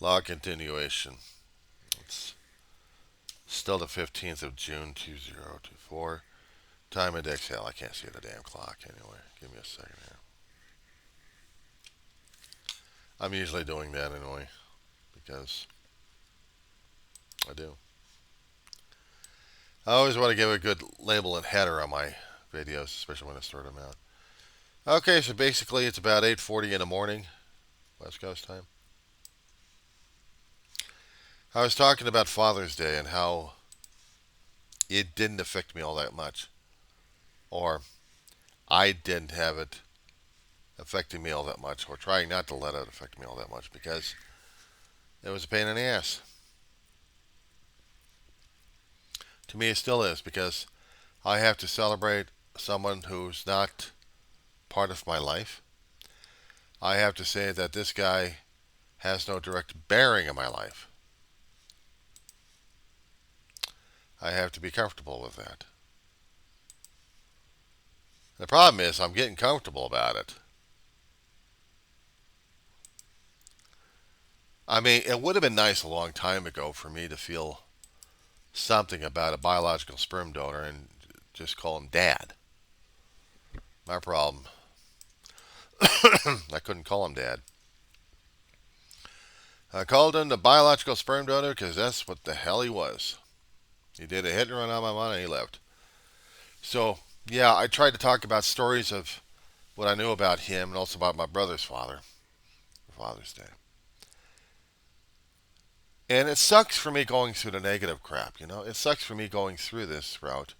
Log continuation. It's still the 15th of June 2024. Time index. Hell, I can't see the damn clock anyway. Give me a second here. I'm usually doing that anyway because I do. I always want to give a good label and header on my videos, especially when I start them out. Okay, so basically it's about 8:40 in the morning, West Coast time. I was talking about Father's Day and how it didn't affect me all that much, or I didn't have it affecting me all that much, or trying not to let it affect me all that much because it was a pain in the ass. To me, it still is because I have to celebrate someone who's not part of my life. I have to say that this guy has no direct bearing in my life. I have to be comfortable with that. The problem is I'm getting comfortable about it. I mean, it would have been nice a long time ago for me to feel something about a biological sperm donor and just call him dad. My problem, I couldn't call him dad. I called him the biological sperm donor because that's what the hell he was. He did a hit and run on my money and he left. So, yeah, I tried to talk about stories of what I knew about him and also about my brother's father for Father's Day. And it sucks for me going through the negative crap, you know? It sucks for me going through this route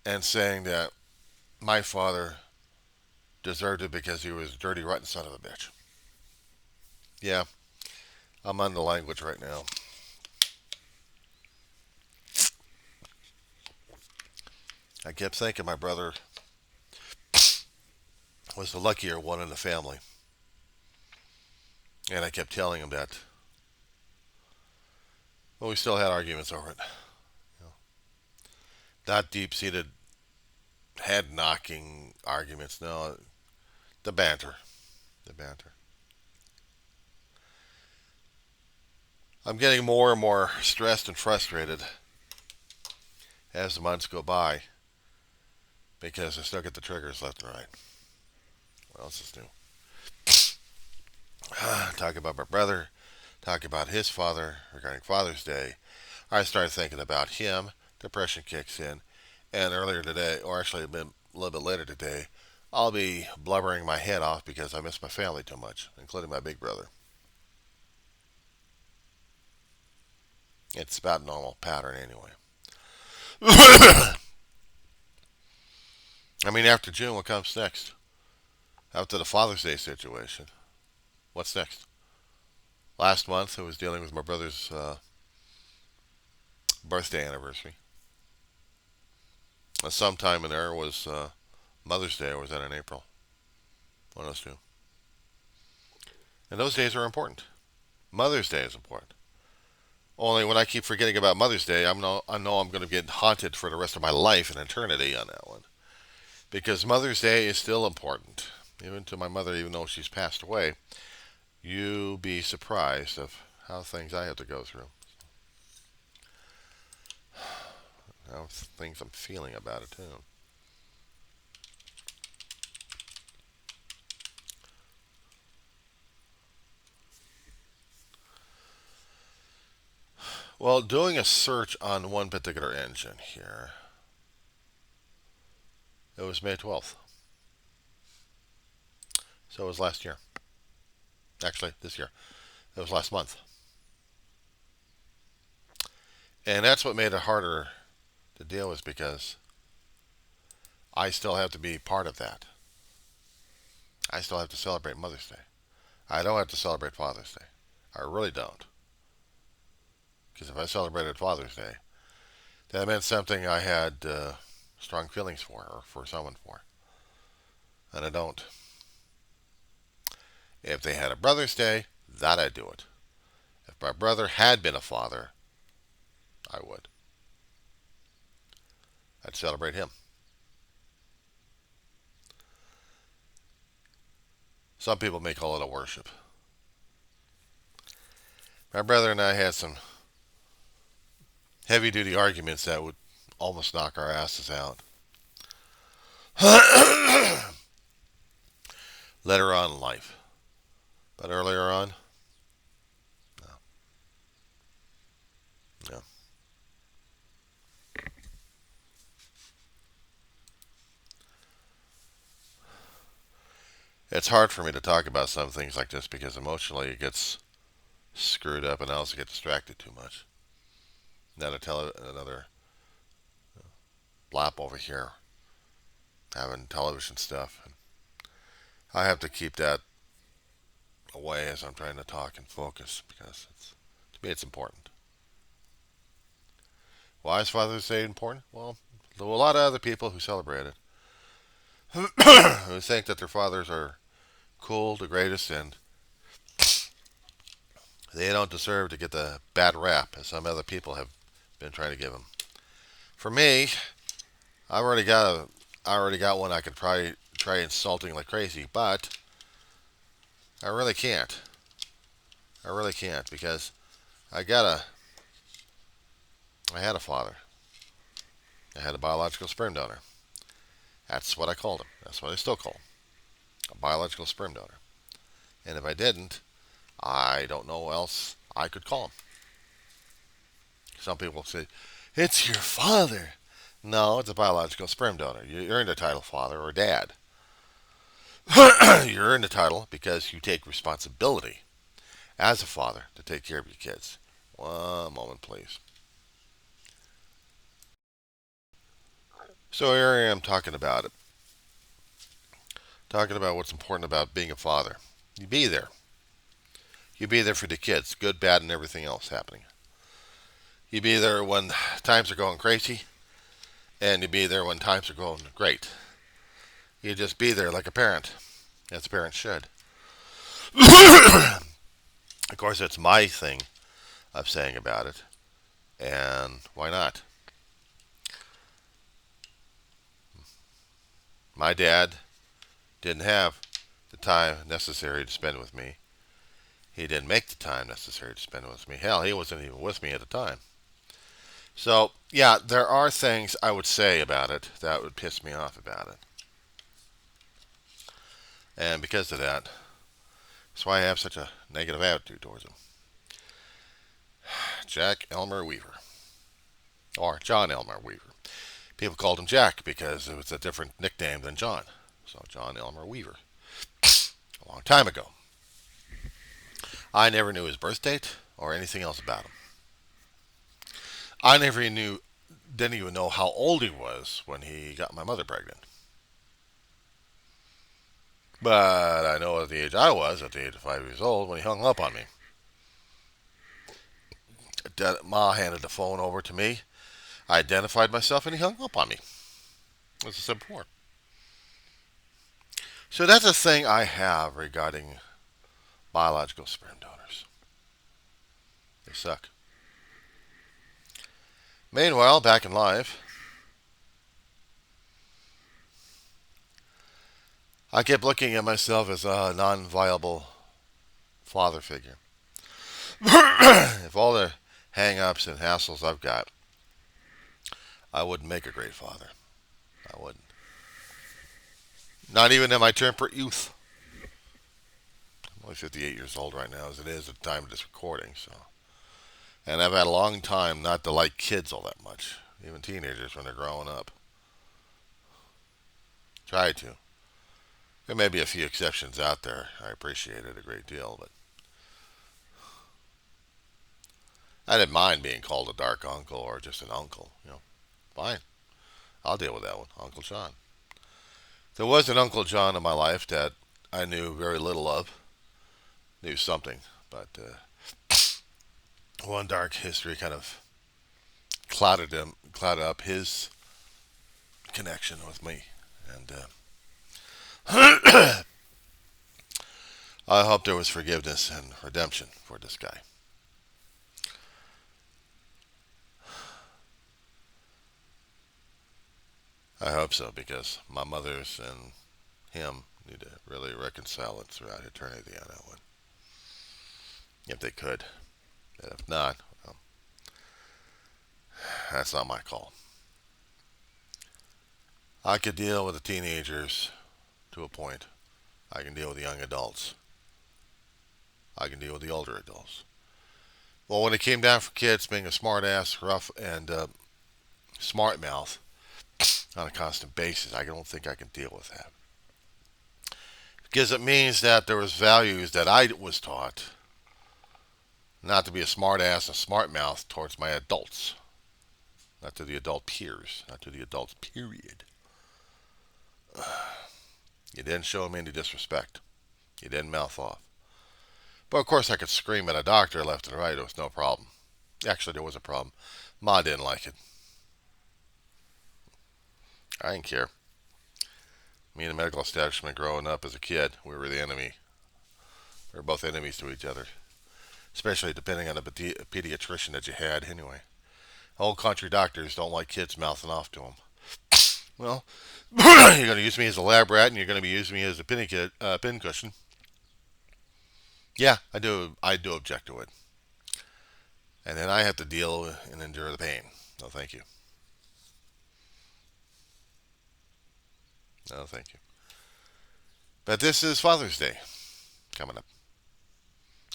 and saying that my father deserved it because he was a dirty, rotten son of a bitch. Yeah, I'm on the language right now. I kept thinking my brother was the luckier one in the family. And I kept telling him that. But we still had arguments over it. You know, not deep seated, head knocking arguments. No, the banter. The banter. I'm getting more and more stressed and frustrated as the months go by because I still get the triggers left and right. What else is new? Talk about my brother, talk about his father regarding Father's Day. I start thinking about him. Depression kicks in. And earlier today, or actually a little bit later today, I'll be blubbering my head off because I miss my family too much, including my big brother. It's about normal pattern anyway. I mean, after June, what comes next? After the Father's Day situation, what's next? Last month, I was dealing with my brother's birthday anniversary. Sometime in there was Mother's Day, or was that in April? One of those two. And those days are important. Mother's Day is important. Only when I keep forgetting about Mother's Day, I know I'm going to get haunted for the rest of my life and eternity on that one. Because Mother's Day is still important. Even to my mother, even though she's passed away, you be surprised of how things I have to go through. How things I'm feeling about it too. Well, doing a search on one particular engine here, it was May 12th. So it was last year. Actually, this year. It was last month. And that's what made it harder to deal with because I still have to be part of that. I still have to celebrate Mother's Day. I don't have to celebrate Father's Day. I really don't. Because if I celebrated Father's Day, that meant something I had strong feelings for or for someone for. And I don't. If they had a Brother's Day, that I'd do it. If my brother had been a father, I would. I'd celebrate him. Some people may call it a worship. My brother and I had some heavy duty arguments that would almost knock our asses out. Later on in life. But earlier on, no. No. It's hard for me to talk about some things like this because emotionally it gets screwed up and I also get distracted too much. Another lap over here having television stuff. And I have to keep that away as I'm trying to talk and focus because to me it's important. Why is Father's Day important? Well, there were a lot of other people who celebrate it who think that their fathers are cool, the greatest, and they don't deserve to get the bad rap as some other people have been trying to give them. For me, I already got one I could probably try insulting like crazy, but I really can't. I really can't because I got a I had a father. I had a biological sperm donor. That's what I called him. That's what I still call him. A biological sperm donor. And if I didn't, I don't know what else I could call him. Some people say, it's your father. No, it's a biological sperm donor. You earned the title father or dad. You earned the title because you take responsibility as a father to take care of your kids. One moment, please. So here I am talking about it. Talking about what's important about being a father. You be there. You be there for the kids, good, bad, and everything else happening. You be there when times are going crazy, and you be there when times are going great. You just be there like a parent, as a parent should. Of course, it's my thing of saying about it, and why not? My dad didn't have the time necessary to spend with me. He didn't make the time necessary to spend with me. Hell, he wasn't even with me at the time. So, yeah, there are things I would say about it that would piss me off about it. And because of that, that's why I have such a negative attitude towards him. Jack Elmer Weaver. Or John Elmer Weaver. People called him Jack because it was a different nickname than John. So, John Elmer Weaver. A long time ago. I never knew his birth date or anything else about him. I never knew, didn't even know how old he was when he got my mother pregnant. But I know at the age I was, at the age of 5 years old, when he hung up on me. Ma handed the phone over to me. I identified myself and he hung up on me. As I said before. So that's a thing I have regarding biological sperm donors. They suck. Meanwhile, back in life, I kept looking at myself as a non viable father figure. If all the hang ups and hassles I've got, I wouldn't make a great father. I wouldn't. Not even in my temperate youth. I'm only 58 years old right now, as it is at the time of this recording, so. And I've had a long time not to like kids all that much, even teenagers when they're growing up. Try to. There may be a few exceptions out there. I appreciate it a great deal, but I didn't mind being called a dark uncle or just an uncle. Fine. I'll deal with that one. Uncle John. There was an Uncle John in my life that I knew very little of. Knew something, but one dark history kind of clouded up his connection with me, and I hope there was forgiveness and redemption for this guy. I hope so because my mother's and him need to really reconcile it throughout eternity on that one, if they could. And if not, well, that's not my call. I could deal with the teenagers to a point. I can deal with the young adults. I can deal with the older adults. Well, when it came down for kids being a smart ass, rough, and smart mouth on a constant basis, I don't think I can deal with that. Because it means that there was values that I was taught not to be a smart ass and smart mouth towards my adults, not to the adult peers, not to the adults, period. You didn't show them any disrespect. You didn't mouth off. But of course, I could scream at a doctor left and right. It was no problem. Actually, there was a problem. Ma didn't like it. I didn't care. Me and the medical establishment growing up as a kid, we were the enemy. We were both enemies to each other, especially depending on the pediatrician that you had anyway. Old country doctors don't like kids mouthing off to them. Well, you're going to use me as a lab rat and you're going to be using me as a pin cushion. Yeah, I do. I do object to it. And then I have to deal and endure the pain. No, thank you. No, thank you. But this is Father's Day coming up.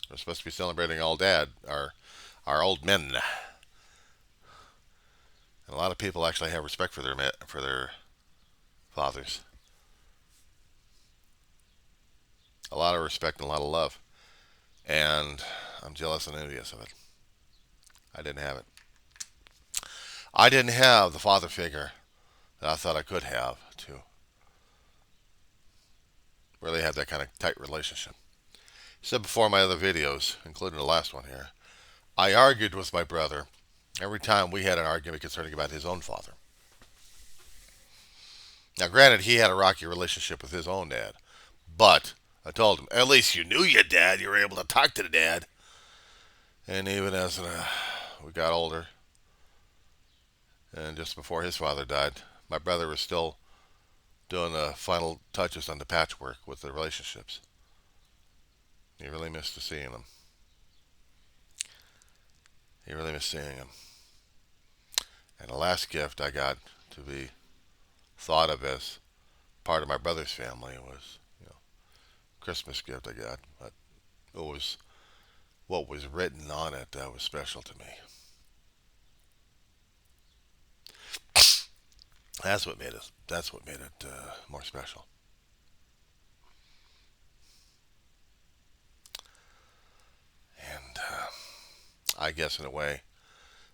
We're supposed to be celebrating our old men, and a lot of people actually have respect for their fathers. A lot of respect and a lot of love, and I'm jealous and envious of it. I didn't have it. I didn't have the father figure that I thought I could have to really have that kind of tight relationship. I said before in my other videos, including the last one here, I argued with my brother every time we had an argument concerning about his own father. Now, granted, he had a rocky relationship with his own dad, but I told him, at least you knew your dad. You were able to talk to the dad. And even as we got older, and just before his father died, my brother was still doing the final touches on the patchwork with the relationships. He really missed seeing them. He really missed seeing them. And the last gift I got to be thought of as part of my brother's family was, Christmas gift I got. But it was what was written on it that was special to me. That's what made it. That's what made it more special. And I guess in a way,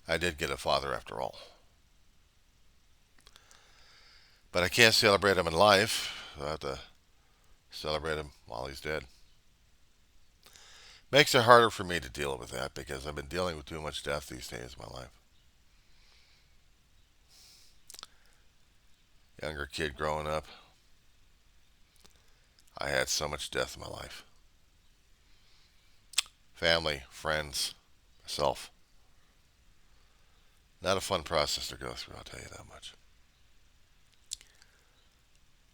I did get a father after all. But I can't celebrate him in life. I have to celebrate him while he's dead. Makes it harder for me to deal with that because I've been dealing with too much death these days in my life. Younger kid growing up, I had so much death in my life. Family, friends, myself. Not a fun process to go through, I'll tell you that much.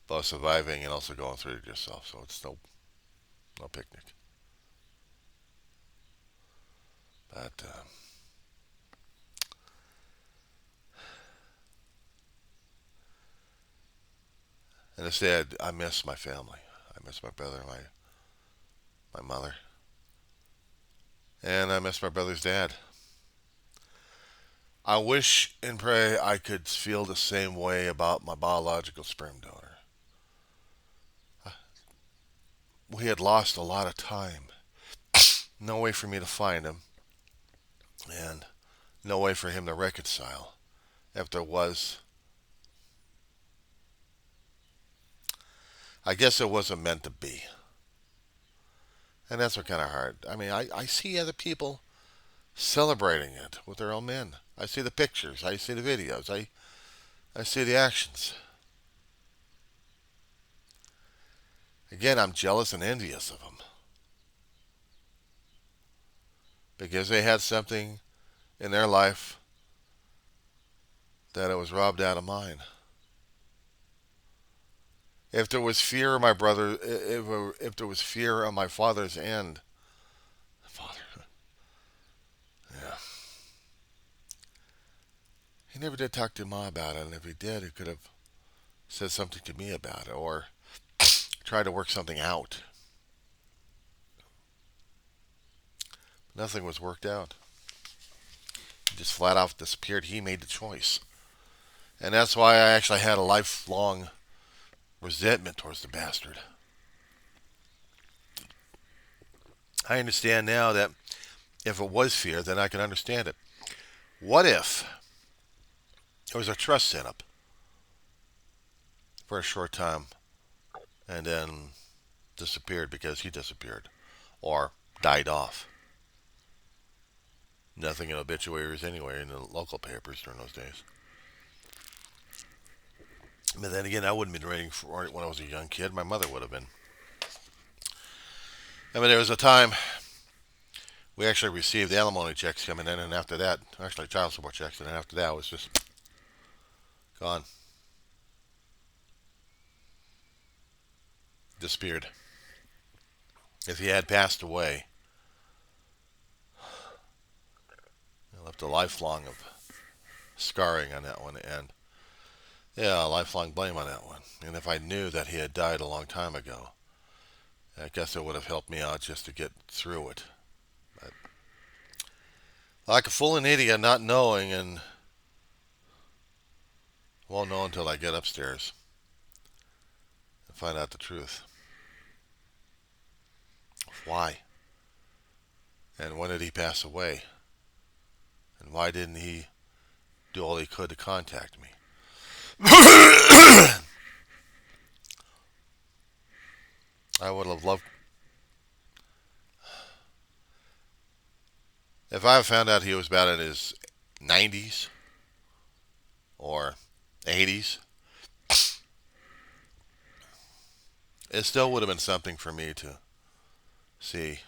Both surviving and also going through it yourself, so it's no picnic. But and instead, I miss my family. I miss my brother, my mother, and I miss my brother's dad. I wish and pray I could feel the same way about my biological sperm donor. We had lost a lot of time. No way for me to find him, and no way for him to reconcile. If there was, I guess it wasn't meant to be. And that's what kind of hard. I mean, I see other people celebrating it with their own men. I see the pictures. I see the videos. I see the actions. Again, I'm jealous and envious of them because they had something in their life that it was robbed out of mine. If there was fear of my brother, if there was fear on my father's end, father, he never did talk to Ma about it, and if he did, he could have said something to me about it or tried to work something out. Nothing was worked out. He just flat out disappeared. He made the choice. And that's why I actually had a lifelong resentment towards the bastard. I understand now that if it was fear, then I can understand it. What if there was a trust set up for a short time and then disappeared because he disappeared or died off? Nothing in obituaries anyway in the local papers during those days. But then again, I wouldn't have been waiting for it when I was a young kid. My mother would have been. I mean, there was a time we actually received alimony checks coming in, and after that, actually child support checks, and then after that, it was just gone. Disappeared. If he had passed away, I left a lifelong of scarring on that one, and yeah, a lifelong blame on that one. And if I knew that he had died a long time ago, I guess it would have helped me out just to get through it. But like a fool and idiot, not knowing, and won't know until I get upstairs and find out the truth. Why? And when did he pass away? And why didn't he do all he could to contact me? I would have loved. If I found out he was about in his 90s or 80s, it still would have been something for me to see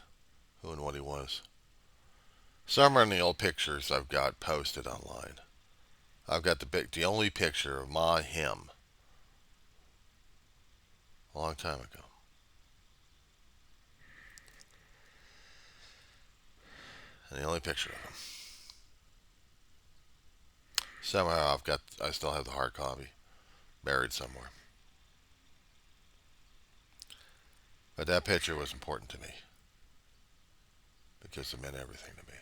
who and what he was. Some of the old pictures I've got posted online. I've got the only picture of Ma and him a long time ago. And the only picture of him. Somehow I still have the hard copy buried somewhere. But that picture was important to me because it meant everything to me.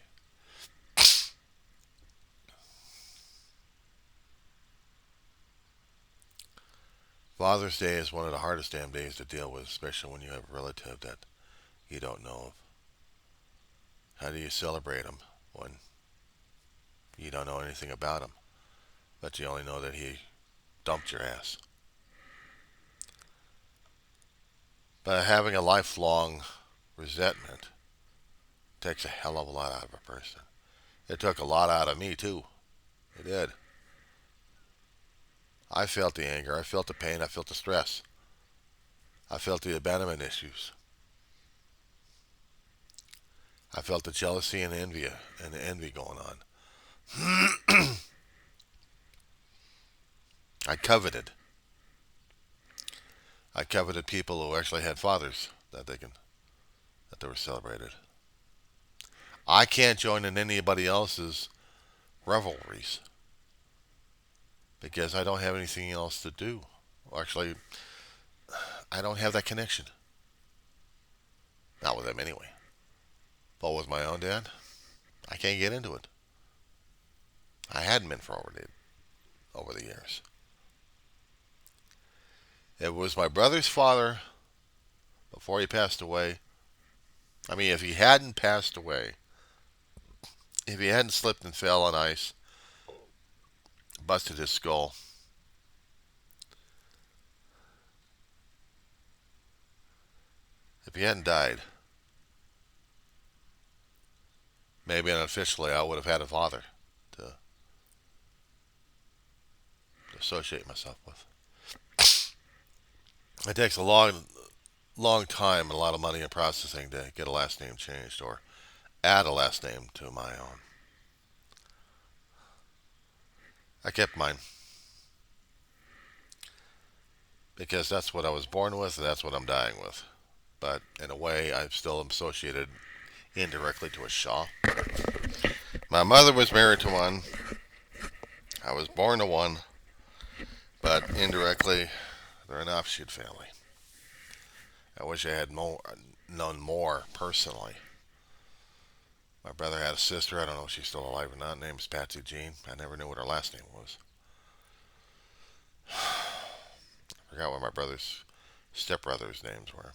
Father's Day is one of the hardest damn days to deal with, especially when you have a relative that you don't know of. How do you celebrate him when you don't know anything about him, but you only know that he dumped your ass? But having a lifelong resentment takes a hell of a lot out of a person. It took a lot out of me, too. It did. I felt the anger. I felt the pain. I felt the stress. I felt the abandonment issues. I felt the jealousy and the envy going on. I coveted. I coveted people who actually had fathers that they were celebrated. I can't join in anybody else's revelries because I don't have anything else to do. Well, actually, I don't have that connection. Not with them anyway. But with my own dad, I can't get into it. I hadn't been for over the years. It was my brother's father before he passed away. I mean, if he hadn't passed away, if he hadn't slipped and fell on ice, busted his skull, if he hadn't died, maybe unofficially I would have had a father to associate myself with. It takes a long time and a lot of money and processing to get a last name changed or add a last name to my own. I kept mine because that's what I was born with and that's what I'm dying with. But in a way, I'm still associated indirectly to a Shaw. My mother was married to one. I was born to one, but indirectly, they're an offshoot family. I wish I had known more personally. My brother had a sister. I don't know if she's still alive or not. Her name is Patsy Jean. I never knew what her last name was. I forgot what my brother's stepbrothers' names were.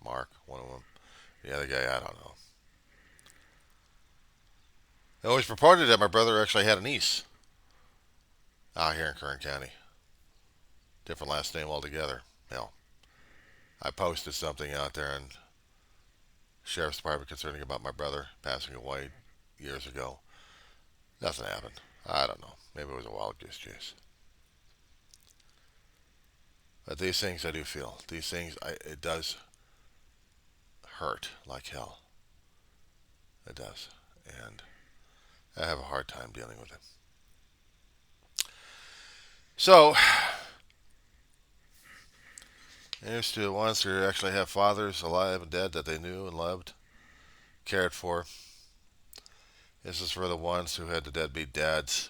Mark, one of them. The other guy, I don't know. It was purported that my brother actually had a niece out here in Kern County. Different last name altogether. Hell, I posted something out there in Sheriff's Department concerning about my brother passing away years ago. Nothing happened. I don't know. Maybe it was a wild goose chase. But these things I do feel. These things, it does hurt like hell. It does. And I have a hard time dealing with it. So, here's to the ones who actually have fathers alive and dead that they knew and loved, cared for. This is for the ones who had the deadbeat dads.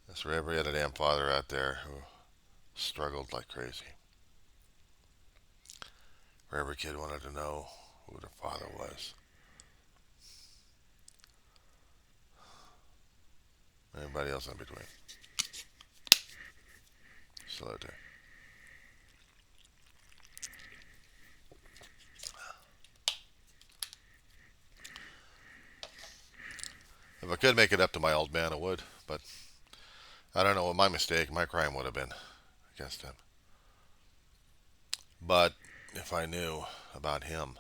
This is for every other damn father out there who struggled like crazy. For every kid wanted to know who their father was. Everybody else in between. Salute to. If I could make it up to my old man, I would. But I don't know what my mistake, my crime would have been against him. But if I knew about him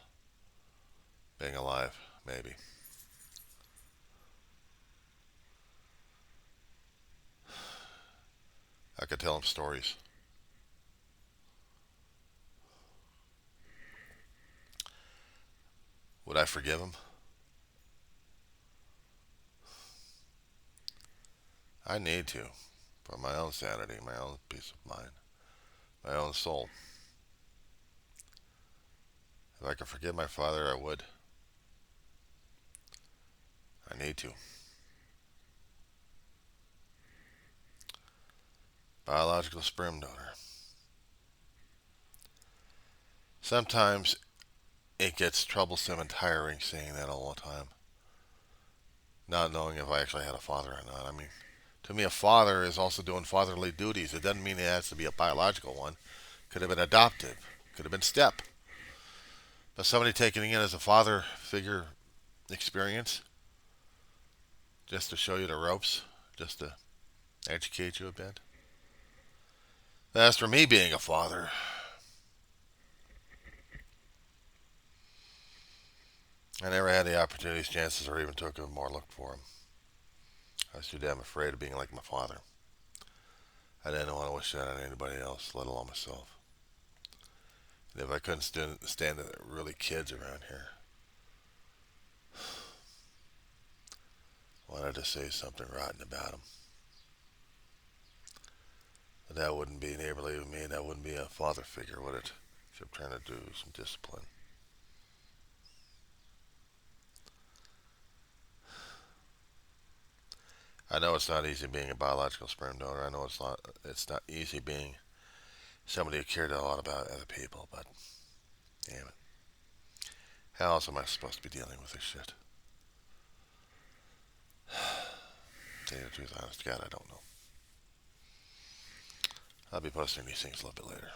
being alive, maybe. I could tell him stories. Would I forgive him? I need to. For my own sanity, my own peace of mind, my own soul. If I could forgive my father, I would. I need to. Biological sperm donor. Sometimes it gets troublesome and tiring saying that all the time. Not knowing if I actually had a father or not. I mean, to me, a father is also doing fatherly duties. It doesn't mean it has to be a biological one. Could have been adoptive. Could have been step. But somebody taking it in as a father figure experience, just to show you the ropes, just to educate you a bit. As for me being a father, I never had the opportunities, chances, or even took a more look for them. I was too damn afraid of being like my father. I didn't want to wish that on anybody else, let alone myself. And if I couldn't stand the really kids around here, I wanted to say something rotten about them. But that wouldn't be neighborly with me, and that wouldn't be a father figure, would it? So I'm trying to do some discipline. I know it's not easy being a biological sperm donor. I know it's not easy being somebody who cared a lot about other people, but damn it. How else am I supposed to be dealing with this shit? Tell you the truth, honest to God, I don't know. I'll be posting these things a little bit later.